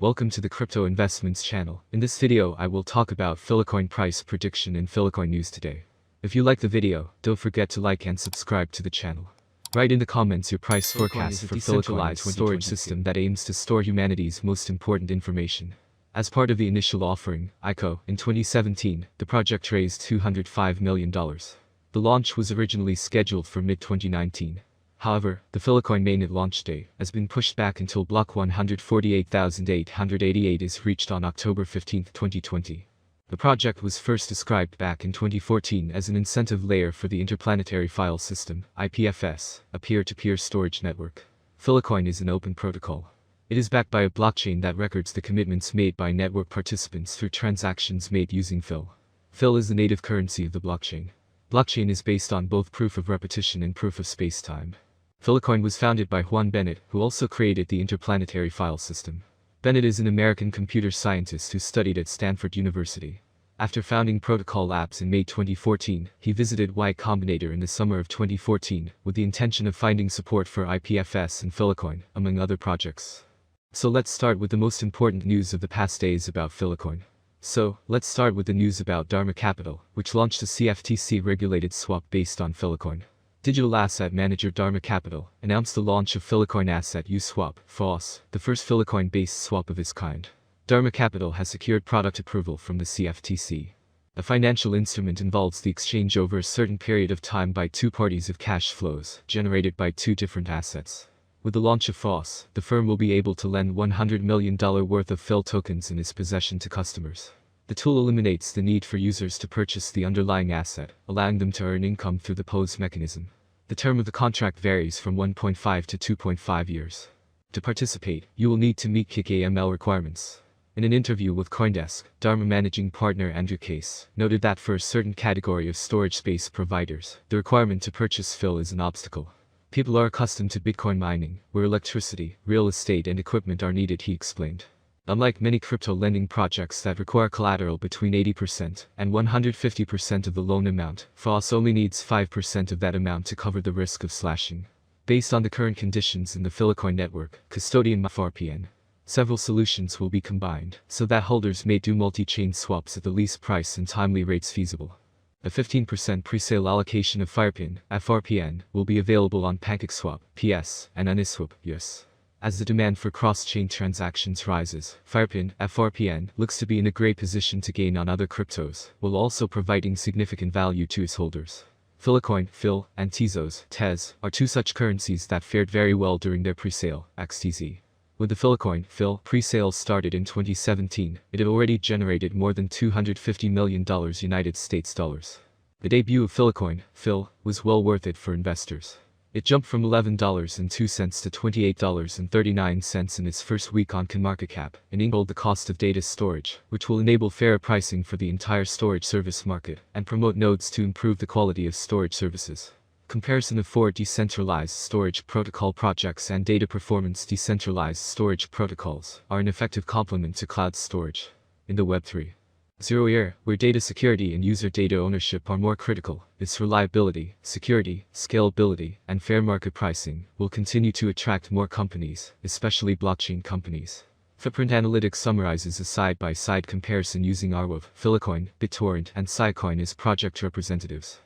Welcome to the Crypto Investments channel. In this video I will talk about Filecoin price prediction and Filecoin news today. If you like the video, don't forget to like and subscribe to the channel. Write in the comments your price forecast for decentralized storage system that aims to store humanity's most important information. As part of the initial offering, ICO, in 2017, the project raised $205 million. The launch was originally scheduled for mid-2019. However, the Filecoin mainnet launch date has been pushed back until block 148,888 is reached on October 15, 2020. The project was first described back in 2014 as an incentive layer for the Interplanetary File System, IPFS, a peer-to-peer storage network. Filecoin is an open protocol. It is backed by a blockchain that records the commitments made by network participants through transactions made using FIL. FIL is the native currency of the blockchain. Blockchain is based on both proof of repetition and proof of space-time. Filecoin was founded by Juan Bennett, who also created the Interplanetary File System. Bennett is an American computer scientist who studied at Stanford University. After founding Protocol Labs in May 2014, he visited Y Combinator in the summer of 2014, with the intention of finding support for IPFS and Filecoin, among other projects. So let's start with the most important news of the past days about Filecoin. So, let's start with the news about Dharma Capital, which launched a CFTC-regulated swap based on Filecoin. Digital asset manager Dharma Capital announced the launch of Filecoin Asset Use Swap, FOSS, the first Filecoin-based swap of its kind. Dharma Capital has secured product approval from the CFTC. A financial instrument involves the exchange over a certain period of time by two parties of cash flows generated by two different assets. With the launch of FOSS, the firm will be able to lend $100 million worth of FIL tokens in its possession to customers. The tool eliminates the need for users to purchase the underlying asset, allowing them to earn income through the POS mechanism. The term of the contract varies from 1.5 to 2.5 years. To participate, you will need to meet KIC-AML requirements. In an interview with CoinDesk, Dharma managing partner Andrew Case noted that for a certain category of storage space providers, the requirement to purchase FIL is an obstacle. People are accustomed to Bitcoin mining, where electricity, real estate and equipment are needed, he explained. Unlike many crypto lending projects that require collateral between 80% and 150% of the loan amount, FOSS only needs 5% of that amount to cover the risk of slashing. Based on the current conditions in the Filecoin network, custodian FRPN, several solutions will be combined, so that holders may do multi-chain swaps at the least price and timely rates feasible. A 15% presale allocation of FIREPIN, FRPN, will be available on PancakeSwap, PS, and Uniswap, US. As the demand for cross-chain transactions rises, FIREPIN, FRPN, looks to be in a great position to gain on other cryptos, while also providing significant value to its holders. Filecoin, FIL, and Tezos, TEZ, are two such currencies that fared very well during their presale, XTZ. With the Filecoin, FIL, presales started in 2017, it had already generated more than $250 million United States dollars. The debut of Filecoin, FIL, was well worth it for investors. It jumped from $11.02 to $28.39 in its first week on CoinMarketCap, and enabled the cost of data storage, which will enable fairer pricing for the entire storage service market, and promote nodes to improve the quality of storage services. Comparison of four decentralized storage protocol projects and data performance decentralized storage protocols are an effective complement to cloud storage. In the Web3 era, where data security and user data ownership are more critical, its reliability, security, scalability, and fair market pricing will continue to attract more companies, especially blockchain companies. Footprint Analytics summarizes a side-by-side comparison using Arweave, Filecoin, BitTorrent, and Filecoin as project representatives.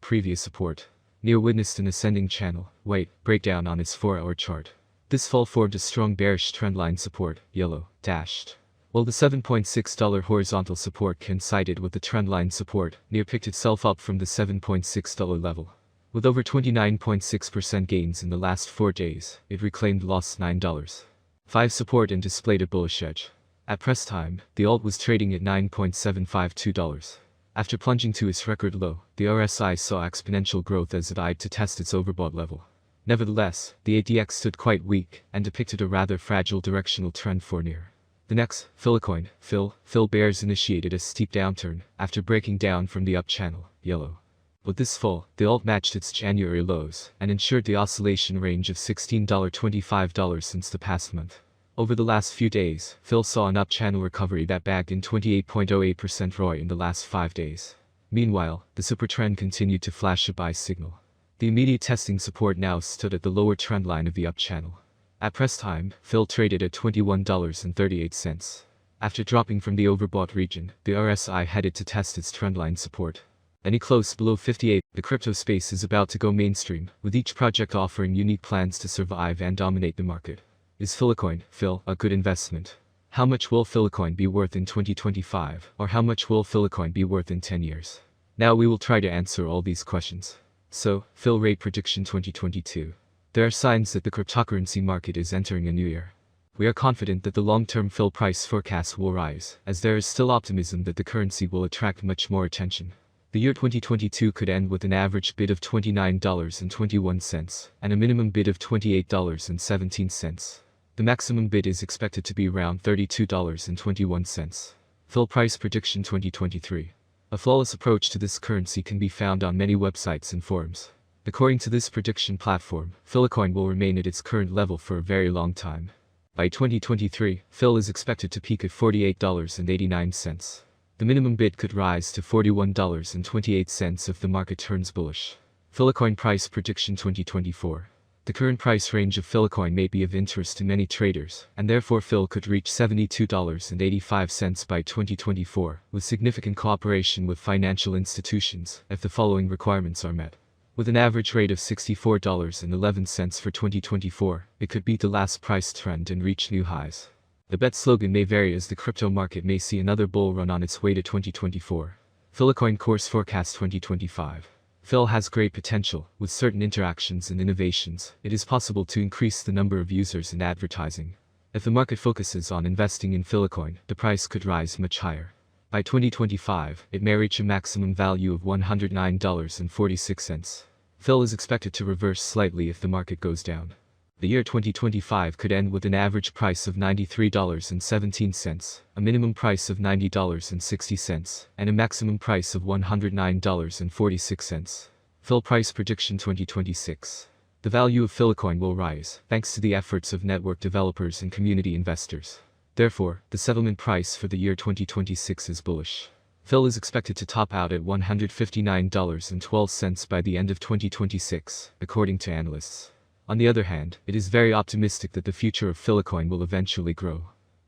Previous support. NEAR witnessed an ascending channel, white, breakdown on its 4-hour chart. This fall formed a strong bearish trendline support, yellow, dashed. While the $7.6 horizontal support coincided with the trendline support, NEAR picked itself up from the $7.6 level. With over 29.6% gains in the last 4 days, it reclaimed lost $9.5 support and displayed a bullish edge. At press time, the alt was trading at $9.752. After plunging to its record low, the RSI saw exponential growth as it eyed to test its overbought level. Nevertheless, the ADX stood quite weak and depicted a rather fragile directional trend for NEAR. The next, Filecoin, FIL bears initiated a steep downturn after breaking down from the up channel, yellow. With this fall, the alt matched its January lows and ensured the oscillation range of $16.25 since the past month. Over the last few days, FIL saw an up-channel recovery that bagged in 28.08% ROI in the last 5 days. Meanwhile, the supertrend continued to flash a buy signal. The immediate testing support now stood at the lower trend line of the up channel. At press time, FIL traded at $21.38. After dropping from the overbought region, the RSI headed to test its trendline support. Any close below 58, the crypto space is about to go mainstream, with each project offering unique plans to survive and dominate the market. Is Filecoin, FIL, a good investment? How much will Filecoin be worth in 2025, or how much will Filecoin be worth in 10 years? Now we will try to answer all these questions. So, FIL rate prediction 2022. There are signs that the cryptocurrency market is entering a new year. We are confident that the long-term FIL price forecast will rise, as there is still optimism that the currency will attract much more attention. The year 2022 could end with an average bid of $29.21 and a minimum bid of $28.17. The maximum bid is expected to be around $32.21. FIL price prediction 2023. A flawless approach to this currency can be found on many websites and forums. According to this prediction platform, Filecoin will remain at its current level for a very long time. By 2023, FIL is expected to peak at $48.89. The minimum bid could rise to $41.28 if the market turns bullish. Filecoin price prediction 2024. The current price range of Filecoin may be of interest to many traders, and therefore FIL could reach $72.85 by 2024, with significant cooperation with financial institutions, if the following requirements are met. With an average rate of $64.11 for 2024, it could beat the last price trend and reach new highs. The bet slogan may vary as the crypto market may see another bull run on its way to 2024. Filecoin course forecast 2025. FIL has great potential. With certain interactions and innovations, it is possible to increase the number of users and advertising. If the market focuses on investing in Filecoin, the price could rise much higher. By 2025, it may reach a maximum value of $109.46. FIL is expected to reverse slightly if the market goes down. The year 2025 could end with an average price of $93.17, a minimum price of $90.60, and a maximum price of $109.46. FIL price prediction 2026. The value of Filecoin will rise, thanks to the efforts of network developers and community investors. Therefore, the settlement price for the year 2026 is bullish. FIL is expected to top out at $159.12 by the end of 2026, according to analysts. On the other hand, it is very optimistic that the future of Filecoin will eventually grow.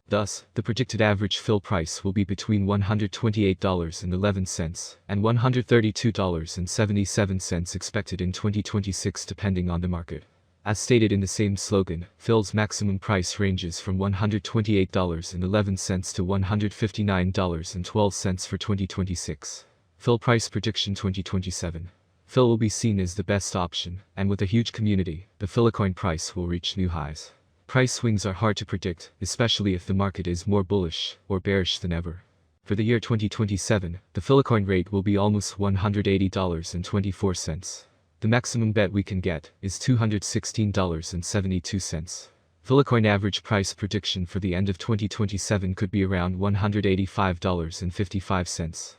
Thus, the predicted average FIL price will be between $128.11 and $132.77 expected in 2026 depending on the market. As stated in the same slogan, FIL's maximum price ranges from $128.11 to $159.12 for 2026. FIL price prediction 2027. FIL will be seen as the best option, and with a huge community, the Filecoin price will reach new highs. Price swings are hard to predict, especially if the market is more bullish or bearish than ever. For the year 2027, the Filecoin rate will be almost $180.24. The maximum bet we can get is $216.72. Filecoin average price prediction for the end of 2027 could be around $185.55.